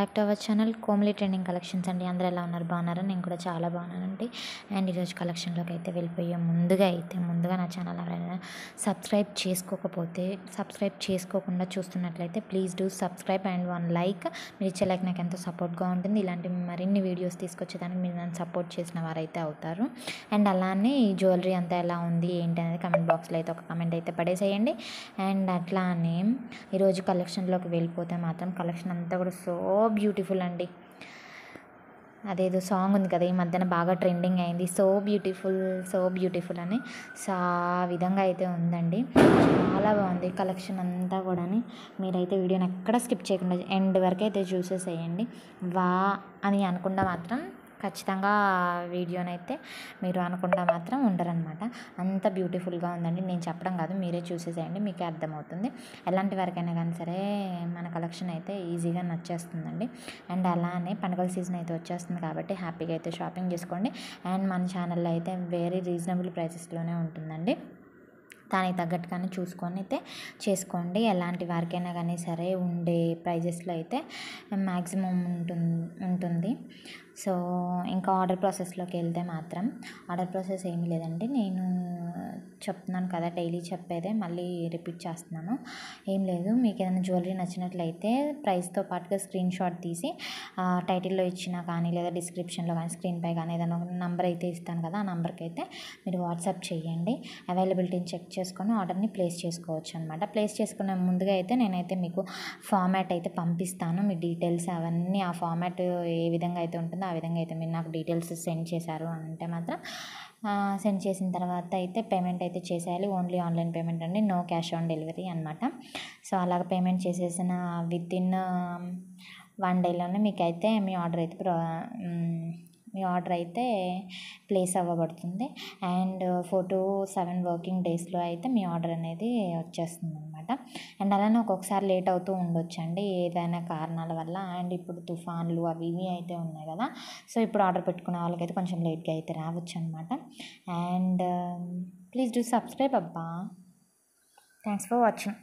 Back to our channel Komli trending collections అండి. అందరూ ఎలా ఉన్నారు? బాగున్నారా? నేను కూడా చాలా బాగున్నానండి. అండ్ ఈరోజు కలెక్షన్లోకి అయితే వెళ్ళిపోయే ముందుగా నా ఛానల్ ఎవరైనా సబ్స్క్రైబ్ చేసుకోకుండా చూస్తున్నట్లయితే please do subscribe and one like. మీరు ఇచ్చే లైక్ నాకు ఎంతో సపోర్ట్గా ఉంటుంది. ఇలాంటి మరిన్ని వీడియోస్ తీసుకొచ్చేదానికి మీరు నన్ను సపోర్ట్ చేసిన వారైతే అవుతారు. అండ్ అలానే ఈ జ్యువెలరీ అంతా ఎలా ఉంది ఏంటి అనేది కమెంట్ బాక్స్లో అయితే ఒక కమెంట్ అయితే పడేసేయండి. అండ్ అట్లానే ఈరోజు కలెక్షన్లోకి వెళ్ళిపోతే మాత్రం కలెక్షన్ అంతా కూడా సో బ్యూటిఫుల్ అండి. అదేదో సాంగ్ ఉంది కదా, ఈ మధ్యన బాగా ట్రెండింగ్ అయింది, సో బ్యూటిఫుల్ అని. సో ఆ విధంగా అయితే ఉందండి. చాలా బాగుంది కలెక్షన్ అంతా కూడా. మీరైతే వీడియోని ఎక్కడ స్కిప్ చేయకుండా ఎండ్ వరకు అయితే చూసేసేయండి. వా అని అనుకుండా మాత్రం ఖచ్చితంగా వీడియోనైతే మీరు అనకుండా మాత్రం ఉండరనమాట. అంత బ్యూటిఫుల్గా ఉందండి. నేను చెప్పడం కాదు, మీరే చూసేసేయండి, మీకే అర్థమవుతుంది. ఎలాంటి వరకైనా కానీ సరే మన కలెక్షన్ అయితే ఈజీగా నచ్చేస్తుందండి. అండ్ అలానే పండుగల సీజన్ అయితే వచ్చేస్తుంది కాబట్టి హ్యాపీగా అయితే షాపింగ్ చేసుకోండి. అండ్ మన ఛానల్లో అయితే వెరీ రీజనబుల్ ప్రైసెస్లోనే ఉంటుందండి. దానికి తగ్గట్టుగానే చూసుకొని అయితే చేసుకోండి. ఎలాంటి వారికైనా కానీ సరే ఉండే ప్రైజెస్లో అయితే మ్యాక్సిమం ఉంటుంది. సో ఇంకా ఆర్డర్ ప్రాసెస్లోకి వెళ్తే మాత్రం ఆర్డర్ ప్రాసెస్ ఏమీ లేదండి. నేను చెప్తున్నాను కదా, డైలీ చెప్పేదే మళ్ళీ రిపీట్ చేస్తున్నాను. ఏం లేదు, మీకు ఏదైనా జ్యువెలరీ నచ్చినట్లయితే ప్రైస్తో పాటుగా స్క్రీన్ షాట్ తీసి టైటిల్లో ఇచ్చినా కానీ లేదా డిస్క్రిప్షన్లో కానీ స్క్రీన్పై కానీ ఏదైనా ఒక నెంబర్ అయితే ఇస్తాను కదా, ఆ నెంబర్కి అయితే మీరు వాట్సాప్ చేయండి. అవైలబిలిటీని చెక్ చేసుకొని ఆర్డర్ని ప్లేస్ చేసుకోవచ్చు అనమాట. ప్లేస్ చేసుకునే ముందుగా అయితే నేనైతే మీకు ఫార్మాట్ అయితే పంపిస్తాను. మీ డీటెయిల్స్ అవన్నీ ఆ ఫార్మాట్ ఏ విధంగా అయితే ఉంటుందో ఆ విధంగా అయితే మీరు నాకు డీటెయిల్స్ సెండ్ చేశారు అని అంటే మాత్రం సెండ్ చేసిన తర్వాత అయితే పేమెంట్ అయితే చేసేయాలి. ఓన్లీ ఆన్లైన్ పేమెంట్ అండి, నో క్యాష్ ఆన్ డెలివరీ అనమాట. సో అలాగ పేమెంట్ చేసేసిన వితిన్ 1 డేలోనే మీకైతే మీ ఆర్డర్ అయితే ప్లేస్ అవ్వబడుతుంది. అండ్ 4 to 7 వర్కింగ్ డేస్లో అయితే మీ ఆర్డర్ అనేది వచ్చేస్తుంది అనమాట. అండ్ అలానే ఒక్కొక్కసారి లేట్ అవుతూ ఉండొచ్చండి ఏదైనా కారణాల వల్ల. అండ్ ఇప్పుడు తుఫాన్లు అవి ఇవి అయితే ఉన్నాయి కదా, సో ఇప్పుడు ఆర్డర్ పెట్టుకునే వాళ్ళకైతే కొంచెం లేట్గా అయితే రావచ్చు అనమాట. అండ్ ప్లీజ్ డూ సబ్స్క్రైబ్ అబ్బా. Thanks for watching.